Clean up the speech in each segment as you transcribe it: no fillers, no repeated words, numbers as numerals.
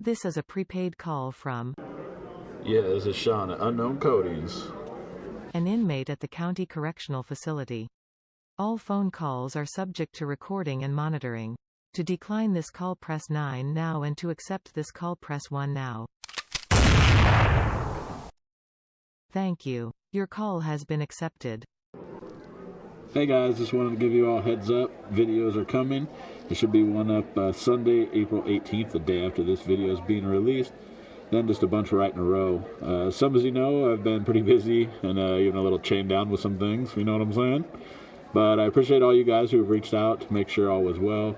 This is a prepaid call from Yeah, this is Sean at Unknown Coatings. an inmate at the county correctional facility. All phone calls are subject to recording and monitoring. To decline this call, press 9 now, and to accept this call, press 1 now. Thank you. Your call has been accepted. Hey guys, just wanted to give you all a heads up. Videos are coming. There should be one up Sunday, April 18th, the day after this video is being released. Then just a bunch right in a row. Some, as you know, I've been pretty busy and even a little chained down with some things, you know what I'm saying? But I appreciate all you guys who have reached out to make sure all was well.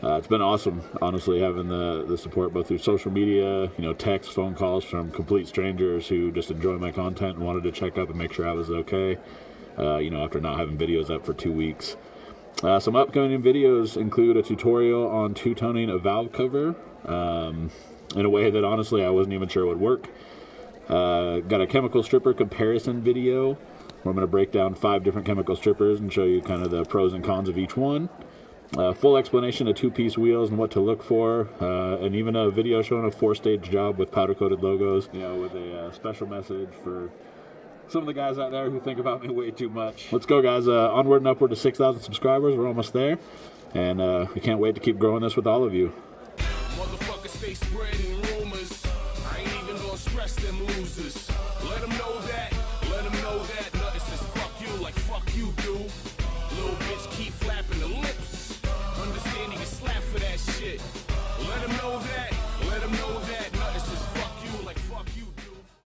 It's been awesome, honestly, having the support both through social media, text, phone calls from complete strangers who just enjoy my content and wanted to check up and make sure I was okay, after not having videos up for 2 weeks. Some upcoming videos include a tutorial on two-toning a valve cover in a way that, honestly, I wasn't even sure would work. Got a chemical stripper comparison video where I'm going to break down 5 different chemical strippers and show you kind of the pros and cons of each one. Full explanation of 2-piece wheels and what to look for, and even a video showing a 4-stage job with powder-coated logos, with a special message for some of the guys out there who think about me way too much. Let's go, guys. Onward and upward to 6,000 subscribers. We're almost there, and we can't wait to keep growing this with all of you. Motherfuckers stay spreading rumors. I ain't even gonna stress them losers. Let them know